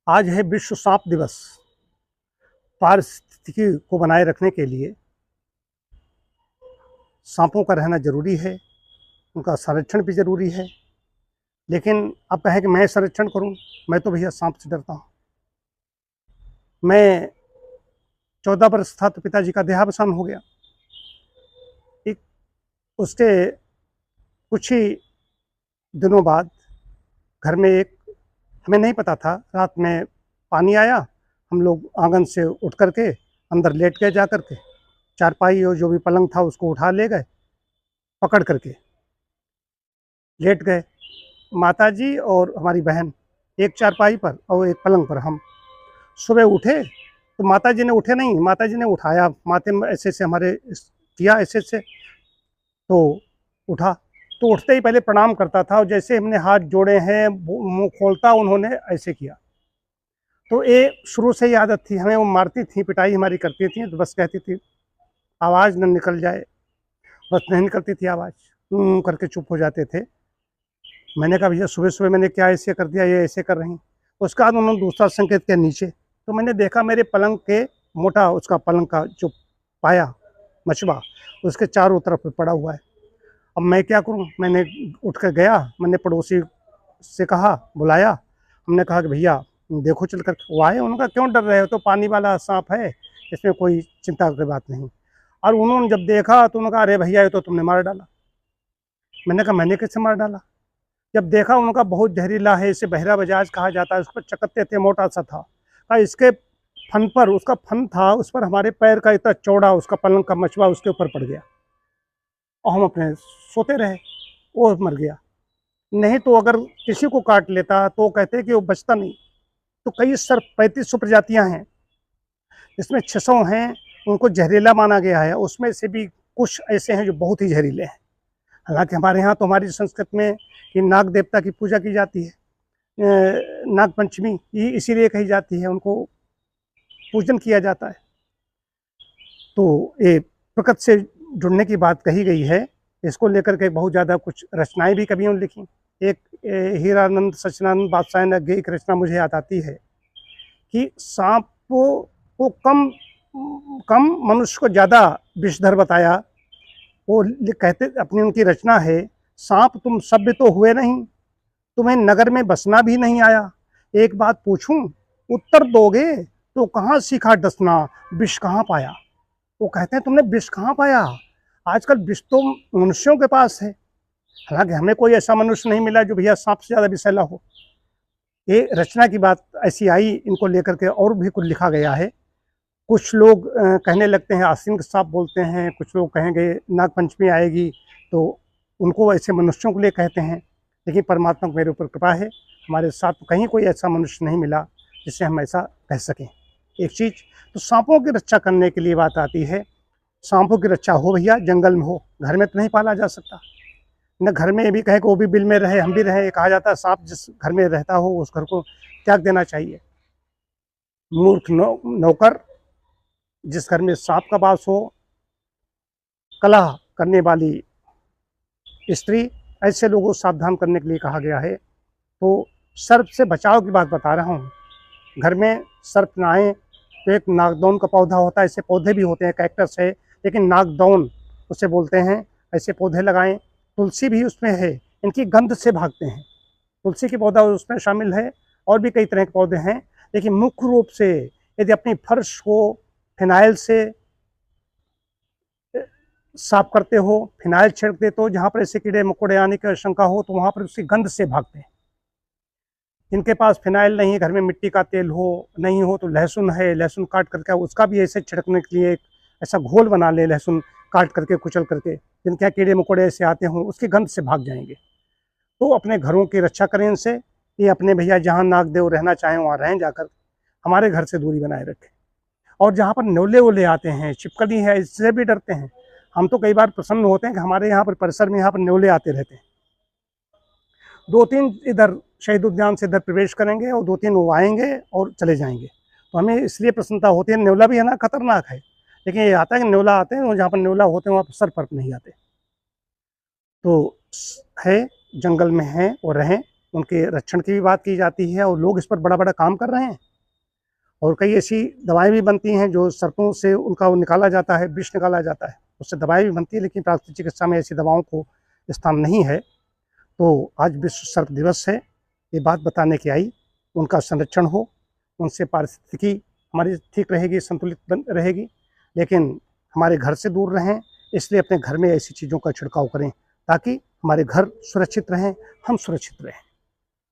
आज है विश्व सांप दिवस। पारिस्थितिकी को बनाए रखने के लिए सांपों का रहना जरूरी है, उनका संरक्षण भी जरूरी है। लेकिन अब कहें कि मैं संरक्षण करूं, मैं तो भैया सांप से डरता हूं। मैं 14 वर्ष था तो पिताजी का देहावसान हो गया। एक उसके कुछ ही दिनों बाद घर में हमें नहीं पता था, रात में पानी आया। हम लोग आंगन से उठ करके अंदर लेट गए, जा करके चारपाई और जो भी पलंग था उसको उठा ले गए, पकड़ करके लेट गए। माताजी और हमारी बहन एक चारपाई पर और एक पलंग पर। हम सुबह उठे तो माताजी ने उठे नहीं, माताजी ने उठाया, माथे में ऐसे से हमारे किया, ऐसे से तो उठा। तो उठते ही पहले प्रणाम करता था और जैसे हमने हाथ जोड़े हैं मुंह खोलता उन्होंने ऐसे किया। तो ये शुरू से ही आदत थी, हमें वो मारती थी, पिटाई हमारी करती थी, तो बस कहती थी आवाज़ न निकल जाए, बस नहीं निकलती थी आवाज़, करके चुप हो जाते थे। मैंने कहा भैया सुबह सुबह मैंने क्या ऐसे कर दिया, ये ऐसे कर रही। उसके बाद उन्होंने दूसरा संकेत किया नीचे, तो मैंने देखा मेरे पलंग के मोटा उसका पलंग का जो पाया मचबा उसके चारों तरफ पड़ा हुआ है। अब मैं क्या करूं, मैंने उठ कर गया, मैंने पड़ोसी से कहा, बुलाया। हमने कहा कि भैया देखो चल कर। वो आए, उन्होंने कहा क्यों डर रहे हो, तो पानी वाला सांप है, इसमें कोई चिंता की बात नहीं। और उन्होंने जब देखा तो उन्होंने कहा अरे भैया ये तो तुमने मार डाला। मैंने कहा मैंने कैसे मार डाला। जब देखा उनका बहुत जहरीला है, इसे बहरा बजाज कहा जाता है, उस पर चकत्ते थे, मोटा सा था। कहा इसके फन पर, उसका फन था उस पर हमारे पैर का इतना चौड़ा उसका पलंग का मचबा उसके ऊपर पड़ गया और हम अपने सोते रहे, वो मर गया। नहीं तो अगर किसी को काट लेता तो कहते कि वो बचता नहीं। तो कई सर 3500 प्रजातियां हैं, इसमें 600 हैं उनको जहरीला माना गया है, उसमें से भी कुछ ऐसे हैं जो बहुत ही जहरीले हैं। हालांकि हमारे यहाँ तो हमारी संस्कृति में कि नाग देवता की पूजा की जाती है, नाग पंचमी इसीलिए कही जाती है, उनको पूजन किया जाता है। तो ये प्रकृति से जुड़ने की बात कही गई है, इसको लेकर के बहुत ज़्यादा कुछ रचनाएं भी कवियों ने लिखी। एक हीरानंद सचनानंद बादशाह ने एक रचना मुझे याद आती है कि सांप को कम कम मनुष्य को ज़्यादा विषधर बताया। वो कहते, अपनी उनकी रचना है, सांप तुम सभ्य तो हुए नहीं, तुम्हें नगर में बसना भी नहीं आया। एक बात पूछूं, उत्तर दोगे तो कहाँ सीखा डसना, विष कहाँ पाया। वो कहते हैं तुमने विष कहाँ पाया। आजकल विष तो मनुष्यों के पास है, हालांकि हमें कोई ऐसा मनुष्य नहीं मिला जो भैया सांप से ज़्यादा विषैला हो। ये रचना की बात ऐसी आई, इनको लेकर के और भी कुछ लिखा गया है। कुछ लोग कहने लगते हैं आसिन के सांप बोलते हैं, कुछ लोग कहेंगे नाग पंचमी आएगी तो उनको ऐसे मनुष्यों के लिए कहते हैं। लेकिन परमात्मा को मेरे ऊपर कृपा है, हमारे साथ कहीं कोई ऐसा मनुष्य नहीं मिला जिससे हम ऐसा कह सकें। एक चीज़ तो सांपों की रक्षा करने के लिए बात आती है, सांपों की रक्षा हो भैया जंगल में हो, घर में तो नहीं पाला जा सकता। न घर में ये भी कहे कि वो भी बिल में रहे हम भी रहें, कहा जाता है सांप जिस घर में रहता हो उस घर को त्याग देना चाहिए। मूर्ख नौकर, जिस घर में सांप का वास हो, कलह करने वाली स्त्री, ऐसे लोगों को सावधान करने के लिए कहा गया है। तो सर्प से बचाव की बात बता रहा हूँ। घर में सर्प ना आए तो एक नागदौन का पौधा होता है, ऐसे पौधे भी होते हैं, कैक्टस है लेकिन नागदौन उसे बोलते हैं, ऐसे पौधे लगाएं। तुलसी भी उसमें है, इनकी गंध से भागते हैं, तुलसी की पौधा उसमें शामिल है। और भी कई तरह के पौधे हैं, लेकिन मुख्य रूप से यदि अपनी फर्श को फिनाइल से साफ करते हो, फिनाइल छिड़क देते हो, जहाँ पर ऐसे कीड़े मकोड़े आने की आशंका हो तो वहाँ पर उसकी गंध से भागते हैं। इनके पास फिनाइल नहीं है, घर में मिट्टी का तेल हो, नहीं हो तो लहसुन है, लहसुन काट करके उसका भी ऐसे छिड़कने के लिए ऐसा घोल बना ले, लहसुन काट करके कुचल करके, जिनके यहाँ कीड़े मकोड़े ऐसे आते हों उसकी गंध से भाग जाएंगे। तो अपने घरों की रक्षा करें इनसे। ये अपने भैया जहाँ नागदेव रहना चाहें वहाँ रहें, जाकर हमारे घर से दूरी बनाए रखें। और जहाँ पर न्योले वोले आते हैं, छिपकली है, इससे भी डरते हैं। हम तो कई बार प्रसन्न होते हैं कि हमारे यहाँ पर परिसर में यहाँ पर न्योले आते रहते हैं। 2-3 इधर शहीद उद्यान से इधर प्रवेश करेंगे और 2-3 वो आएंगे और चले जाएंगे, तो हमें इसलिए प्रसन्नता होती है। न्योला भी है ना खतरनाक है, लेकिन ये आता है कि न्योला आते हैं, जहाँ पर न्योला होते हैं वहाँ पर सर पर नहीं आते। तो है, जंगल में हैं और रहें, उनके रक्षण की भी बात की जाती है और लोग इस पर बड़ा बड़ा काम कर रहे हैं। और कई ऐसी दवाएं भी बनती हैं जो सर्पों से उनका वो निकाला जाता है, विष निकाला जाता है, उससे दवाएं भी बनती है, लेकिन प्राकृतिक चिकित्सा में ऐसी दवाओं को स्थान नहीं है। तो आज विश्व सर्प दिवस है, ये बात बताने की आई, उनका संरक्षण हो, उनसे पारिस्थितिकी हमारी ठीक रहेगी, संतुलित बन रहेगी, लेकिन हमारे घर से दूर रहें। इसलिए अपने घर में ऐसी चीज़ों का छिड़काव करें ताकि हमारे घर सुरक्षित रहें, हम सुरक्षित रहें।